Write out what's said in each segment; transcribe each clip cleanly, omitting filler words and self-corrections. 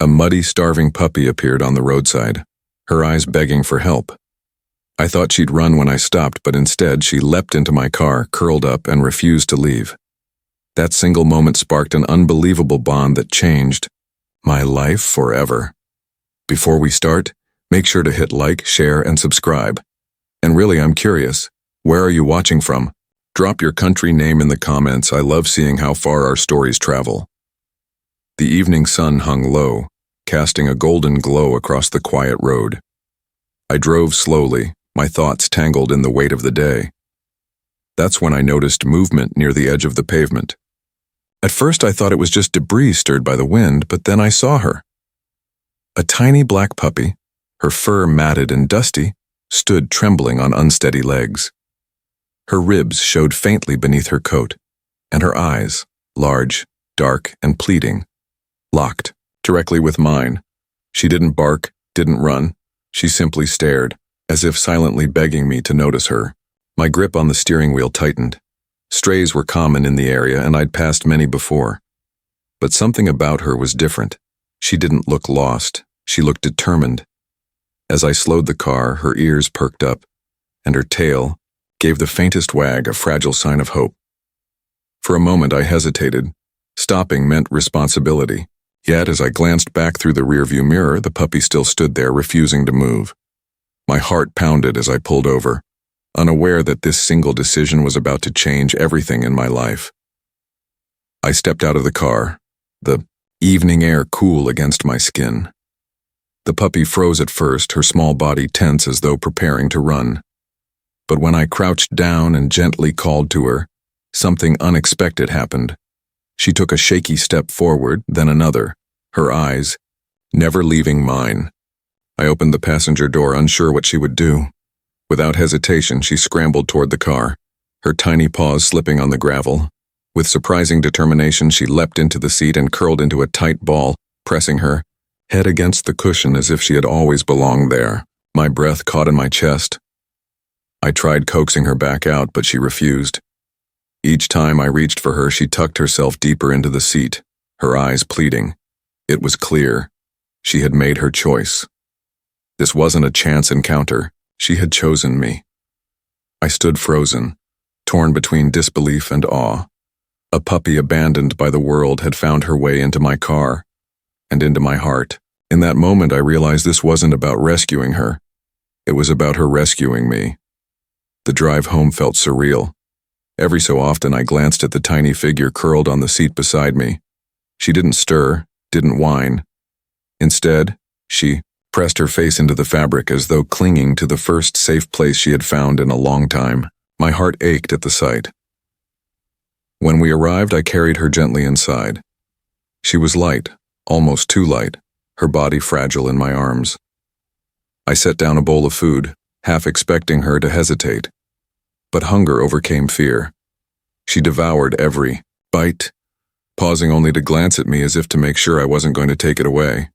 A muddy, starving puppy appeared on the roadside, her eyes begging for help. I thought she'd run when I stopped, but instead she leapt into my car, curled up, and refused to leave. That single moment sparked an unbelievable bond that changed my life forever. Before we start, make sure to hit like, share, and subscribe. And really, I'm curious, where are you watching from? Drop your country name in the comments. I love seeing how far our stories travel. The evening sun hung low, casting a golden glow across the quiet road. I drove slowly, my thoughts tangled in the weight of the day. That's when I noticed movement near the edge of the pavement. At first I thought it was just debris stirred by the wind, but then I saw her. A tiny black puppy, her fur matted and dusty, stood trembling on unsteady legs. Her ribs showed faintly beneath her coat, and her eyes, large, dark, and pleading, locked directly with mine. She didn't bark, didn't run. She simply stared, as if silently begging me to notice her. My grip on the steering wheel tightened. Strays were common in the area, and I'd passed many before. But something about her was different. She didn't look lost. She looked determined. As I slowed the car, her ears perked up, and her tail gave the faintest wag, a fragile sign of hope. For a moment I hesitated. Stopping meant responsibility. Yet as I glanced back through the rearview mirror, the puppy still stood there, refusing to move. My heart pounded as I pulled over, unaware that this single decision was about to change everything in my life. I stepped out of the car, the evening air cool against my skin. The puppy froze at first, her small body tense as though preparing to run. But when I crouched down and gently called to her, something unexpected happened. She took a shaky step forward, then another, her eyes never leaving mine. I opened the passenger door, unsure what she would do. Without hesitation, she scrambled toward the car, her tiny paws slipping on the gravel. With surprising determination, she leapt into the seat and curled into a tight ball, pressing her head against the cushion as if she had always belonged there. My breath caught in my chest. I tried coaxing her back out, but she refused. Each time I reached for her, she tucked herself deeper into the seat, her eyes pleading. It was clear. She had made her choice. This wasn't a chance encounter. She had chosen me. I stood frozen, torn between disbelief and awe. A puppy abandoned by the world had found her way into my car and into my heart. In that moment, I realized this wasn't about rescuing her. It was about her rescuing me. The drive home felt surreal. Every so often, I glanced at the tiny figure curled on the seat beside me. She didn't stir, didn't whine. Instead, she pressed her face into the fabric as though clinging to the first safe place she had found in a long time. My heart ached at the sight. When we arrived, I carried her gently inside. She was light, almost too light, her body fragile in my arms. I set down a bowl of food, half expecting her to hesitate. But hunger overcame fear. She devoured every bite, pausing only to glance at me as if to make sure I wasn't going to take it away.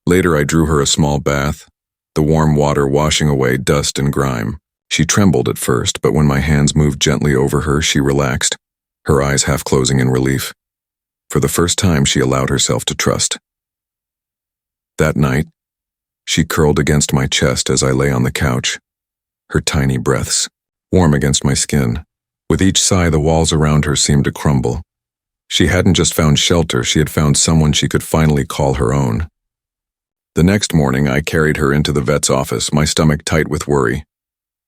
Later I drew her a small bath, the warm water washing away dust and grime. She trembled at first, but when my hands moved gently over her, she relaxed, her eyes half closing in relief. For the first time, she allowed herself to trust. That night, she curled against my chest as I lay on the couch, her tiny breaths warm against my skin. With each sigh, the walls around her seemed to crumble. She hadn't just found shelter, she had found someone she could finally call her own. The next morning, I carried her into the vet's office, my stomach tight with worry.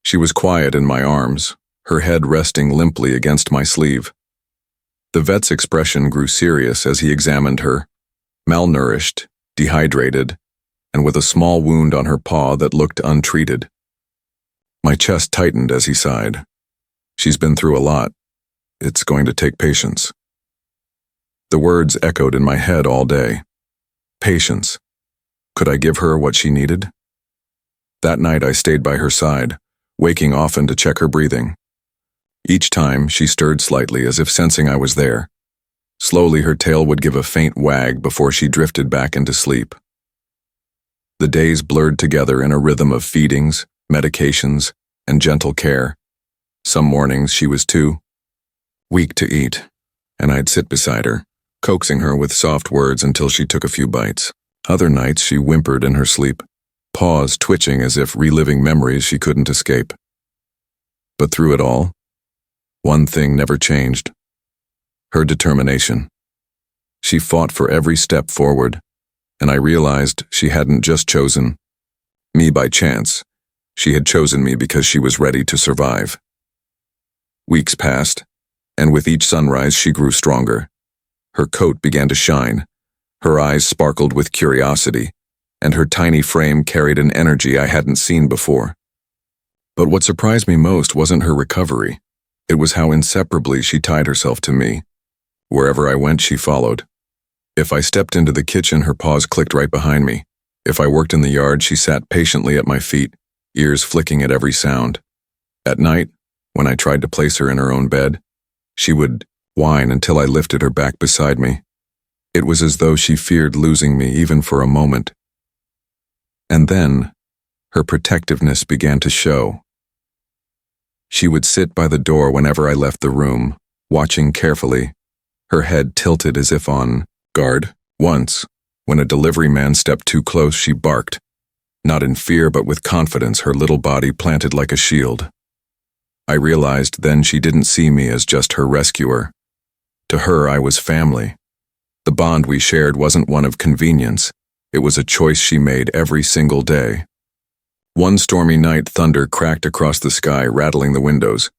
She was quiet in my arms, her head resting limply against my sleeve. The vet's expression grew serious as he examined her, malnourished, dehydrated, and with a small wound on her paw that looked untreated. My chest tightened as he sighed. She's been through a lot. It's going to take patience. The words echoed in my head all day. Patience. Could I give her what she needed? That night I stayed by her side, waking often to check her breathing. Each time she stirred slightly as if sensing I was there. Slowly her tail would give a faint wag before she drifted back into sleep. The days blurred together in a rhythm of feedings, medications, and gentle care. Some mornings she was too weak to eat, and I'd sit beside her, coaxing her with soft words until she took a few bites. Other nights she whimpered in her sleep, paws twitching as if reliving memories she couldn't escape. But through it all, one thing never changed: her determination. She fought for every step forward, and I realized she hadn't just chosen me by chance. She had chosen me because she was ready to survive. Weeks passed, and with each sunrise she grew stronger. Her coat began to shine, her eyes sparkled with curiosity, and her tiny frame carried an energy I hadn't seen before. But what surprised me most wasn't her recovery. It was how inseparably she tied herself to me. Wherever I went, she followed. If I stepped into the kitchen, her paws clicked right behind me. If I worked in the yard, she sat patiently at my feet, ears flicking at every sound. At night, when I tried to place her in her own bed, she would whine until I lifted her back beside me. It was as though she feared losing me even for a moment. And then, her protectiveness began to show. She would sit by the door whenever I left the room, watching carefully, her head tilted as if on guard. Once, when a delivery man stepped too close, she barked. Not in fear, but with confidence, her little body planted like a shield. I realized then she didn't see me as just her rescuer. To her, I was family. The bond we shared wasn't one of convenience. It was a choice she made every single day. One stormy night, thunder cracked across the sky, rattling the windows.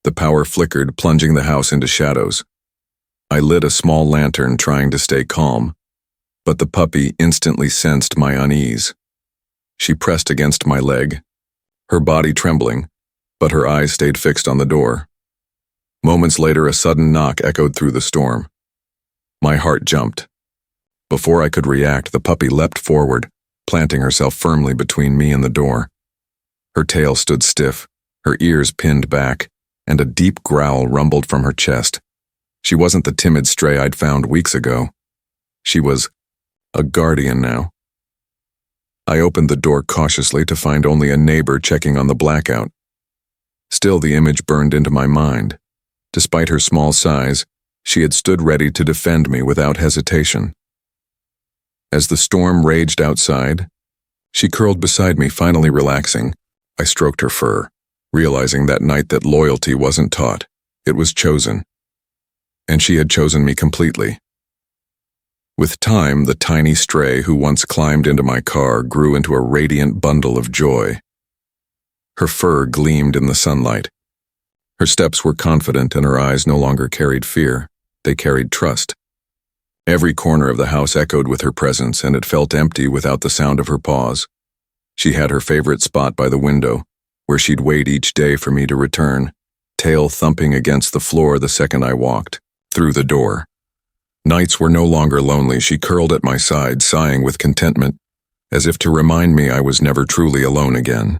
The power flickered, plunging the house into shadows. I lit a small lantern, trying to stay calm, but the puppy instantly sensed my unease. She pressed against my leg, her body trembling, but her eyes stayed fixed on the door. Moments later, a sudden knock echoed through the storm. My heart jumped. Before I could react, the puppy leapt forward, planting herself firmly between me and the door. Her tail stood stiff, her ears pinned back, and a deep growl rumbled from her chest. She wasn't the timid stray I'd found weeks ago. She was a guardian now. I opened the door cautiously to find only a neighbor checking on the blackout. Still, the image burned into my mind. Despite her small size, she had stood ready to defend me without hesitation. As the storm raged outside, she curled beside me, finally relaxing. I stroked her fur, realizing that night that loyalty wasn't taught, it was chosen. And she had chosen me completely. With time, the tiny stray who once climbed into my car grew into a radiant bundle of joy. Her fur gleamed in the sunlight. Her steps were confident and her eyes no longer carried fear, they carried trust. Every corner of the house echoed with her presence, and it felt empty without the sound of her paws. She had her favorite spot by the window, where she'd wait each day for me to return, tail thumping against the floor the second I walked through the door. Nights were no longer lonely. She curled at my side, sighing with contentment, as if to remind me I was never truly alone again.